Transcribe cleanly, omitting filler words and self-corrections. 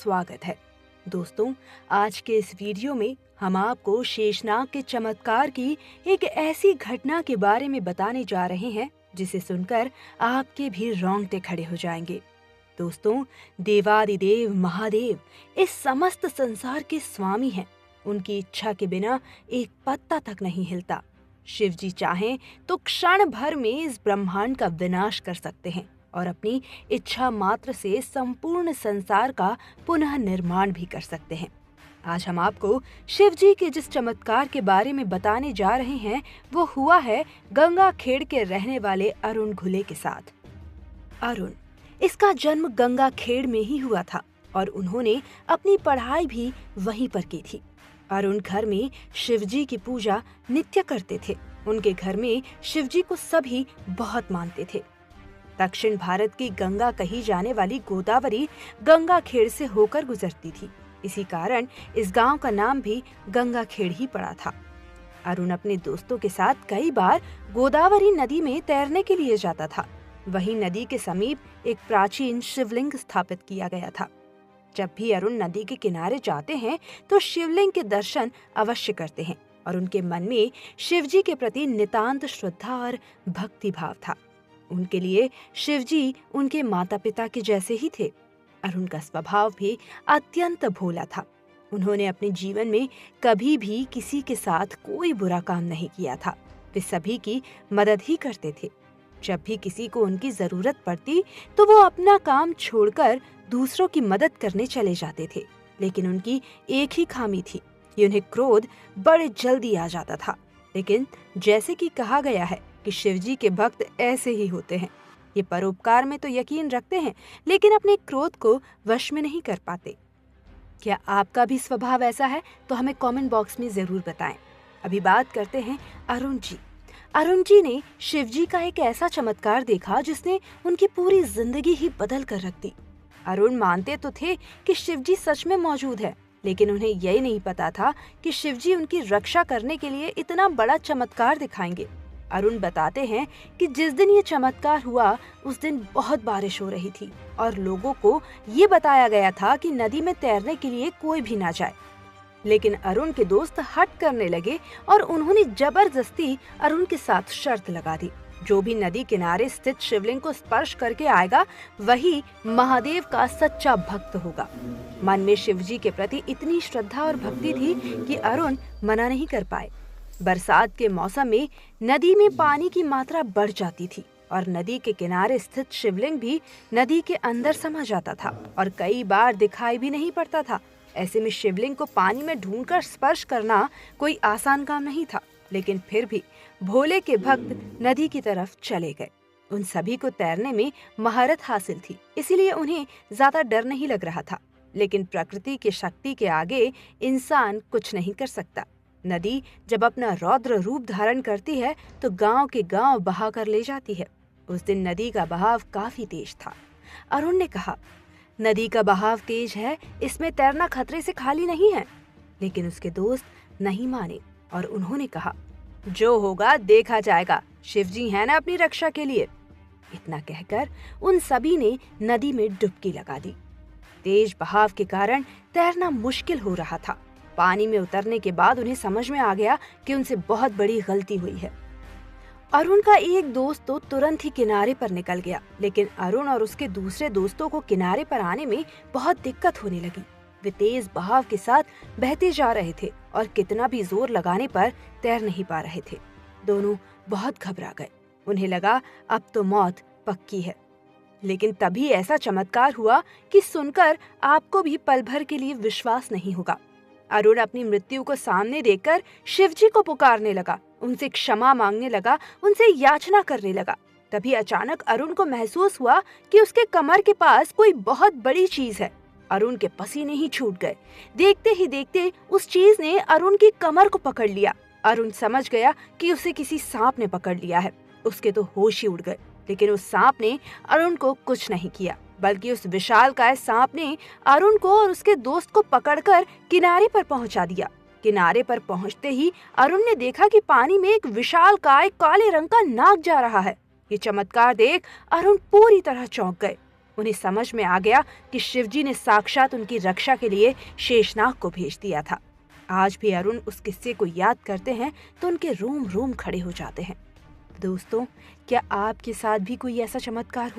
स्वागत है। दोस्तों, आज के इस वीडियो में हम आपको शेषनाग के चमत्कार की एक ऐसी घटना के बारे में बताने जा रहे हैं जिसे सुनकर आपके भी रोंगटे खड़े हो जाएंगे। दोस्तों, देवादिदेव महादेव इस समस्त संसार के स्वामी हैं। उनकी इच्छा के बिना एक पत्ता तक नहीं हिलता। शिव जी चाहें तो क्षण भर में इस ब्रह्मांड का विनाश कर सकते हैं और अपनी इच्छा मात्र से संपूर्ण संसार का पुनः निर्माण भी कर सकते हैं। आज हम आपको शिव जी के जिस चमत्कार के बारे में बताने जा रहे हैं वो हुआ है गंगाखेड़ के रहने वाले अरुण घुले के साथ। अरुण, इसका जन्म गंगाखेड़ में ही हुआ था और उन्होंने अपनी पढ़ाई भी वहीं पर की थी। अरुण घर में शिवजी की पूजा नित्य करते थे। उनके घर में शिवजी को सभी बहुत मानते थे। दक्षिण भारत की गंगा कही जाने वाली गोदावरी गंगाखेड़ से होकर गुजरती थी। इसी कारण इस गांव का नाम भी गंगाखेड़ ही पड़ा था। अरुण अपने दोस्तों के साथ कई बार गोदावरी नदी में तैरने के लिए जाता था। वहीं नदी के समीप एक प्राचीन शिवलिंग स्थापित किया गया था। जब भी अरुण नदी के किनारे जाते हैं तो शिवलिंग के दर्शन अवश्य करते हैं और उनके मन में शिवजी के प्रति नितांत श्रद्धा और भक्ति भाव था। उनके लिए शिवजी उनके माता पिता के जैसे ही थे। अरुण का स्वभाव भी अत्यंत भोला था। उन्होंने अपने जीवन में कभी भी किसी के साथ कोई बुरा काम नहीं किया था। वे सभी की मदद ही करते थे। जब भी किसी को उनकी जरूरत पड़ती तो वो अपना काम छोड़कर दूसरों की मदद करने चले जाते थे। लेकिन उनकी एक ही खामी थी कि उन्हें क्रोध बड़े जल्दी आ जाता था। लेकिन जैसे कि कहा गया है कि शिवजी के भक्त ऐसे ही होते हैं। ये परोपकार में तो यकीन रखते हैं लेकिन अपने क्रोध को वश में नहीं कर पाते। क्या आपका भी स्वभाव ऐसा है? तो हमें कमेंट बॉक्स में जरूर बताएं। अभी बात करते हैं अरुण जी। अरुण जी ने शिवजी का एक ऐसा चमत्कार देखा जिसने उनकी पूरी जिंदगी ही बदल कर रख दी। अरुण मानते तो थे कि शिवजी सच में मौजूद है, लेकिन उन्हें यही नहीं पता था कि शिवजी उनकी रक्षा करने के लिए इतना बड़ा चमत्कार दिखाएंगे। अरुण बताते हैं कि जिस दिन ये चमत्कार हुआ उस दिन बहुत बारिश हो रही थी और लोगों को ये बताया गया था कि नदी में तैरने के लिए कोई भी ना जाए। लेकिन अरुण के दोस्त हट करने लगे और उन्होंने जबरदस्ती अरुण के साथ शर्त लगा दी, जो भी नदी किनारे स्थित शिवलिंग को स्पर्श करके आएगा वही महादेव का सच्चा भक्त होगा। मन में शिवजी के प्रति इतनी श्रद्धा और भक्ति थी कि अरुण मना नहीं कर पाए। बरसात के मौसम में नदी में पानी की मात्रा बढ़ जाती थी और नदी के किनारे स्थित शिवलिंग भी नदी के अंदर समा जाता था और कई बार दिखाई भी नहीं पड़ता था। ऐसे में शिवलिंग को पानी में ढूंढकर स्पर्श करना कोई आसान काम नहीं था। लेकिन फिर भी भोले के भक्त नदी की तरफ चले गए। उन सभी को तैरने में महारत हासिल थी, इसीलिए उन्हें ज्यादा डर नहीं लग रहा था। लेकिन प्रकृति की शक्ति के आगे इंसान कुछ नहीं कर सकता। नदी जब अपना रौद्र रूप धारण करती है तो गांव के गांव बहा कर ले जाती है। उस दिन नदी का बहाव काफी तेज था। अरुण ने कहा, नदी का बहाव तेज है, इसमें तैरना खतरे से खाली नहीं है। लेकिन उसके दोस्त नहीं माने और उन्होंने कहा, जो होगा देखा जाएगा, शिवजी है ना अपनी रक्षा के लिए। इतना कहकर उन सभी ने नदी में डुबकी लगा दी। तेज बहाव के कारण तैरना मुश्किल हो रहा था। पानी में उतरने के बाद उन्हें समझ में आ गया कि उनसे बहुत बड़ी गलती हुई है। अरुण का एक दोस्त तो तुरंत ही किनारे पर निकल गया, लेकिन अरुण और उसके दूसरे दोस्तों को किनारे पर आने में बहुत दिक्कत होने लगी। वे तेज बहाव के साथ बहते जा रहे थे और कितना भी जोर लगाने पर तैर नहीं पा रहे थे। दोनों बहुत घबरा गए। उन्हें लगा अब तो मौत पक्की है। लेकिन तभी ऐसा चमत्कार हुआ कि सुनकर आपको भी पल भर के लिए विश्वास नहीं होगा। अरुण अपनी मृत्यु को सामने देखकर शिवजी को पुकारने लगा, उनसे क्षमा मांगने लगा, उनसे याचना करने लगा। तभी अचानक अरुण को महसूस हुआ कि उसके कमर के पास कोई बहुत बड़ी चीज है। अरुण के पसीने ही छूट गए। देखते ही देखते उस चीज ने अरुण की कमर को पकड़ लिया। अरुण समझ गया कि उसे किसी सांप ने पकड़ लिया है। उसके तो होश ही उड़ गए। लेकिन उस सांप ने अरुण को कुछ नहीं किया, बल्कि उस विशालकाय सांप ने अरुण को और उसके दोस्त को पकड़कर किनारे पर पहुंचा दिया। किनारे पर पहुंचते ही अरुण ने देखा कि पानी में एक विशालकाय काले रंग का नाग जा रहा है। ये चमत्कार देख अरुण पूरी तरह चौंक गए। उन्हें समझ में आ गया कि शिवजी ने साक्षात उनकी रक्षा के लिए शेषनाग को भेज दिया था। आज भी अरुण उस किस्से को याद करते हैं तो उनके रोम रोम खड़े हो जाते हैं। दोस्तों, क्या आपके साथ भी कोई ऐसा चमत्कार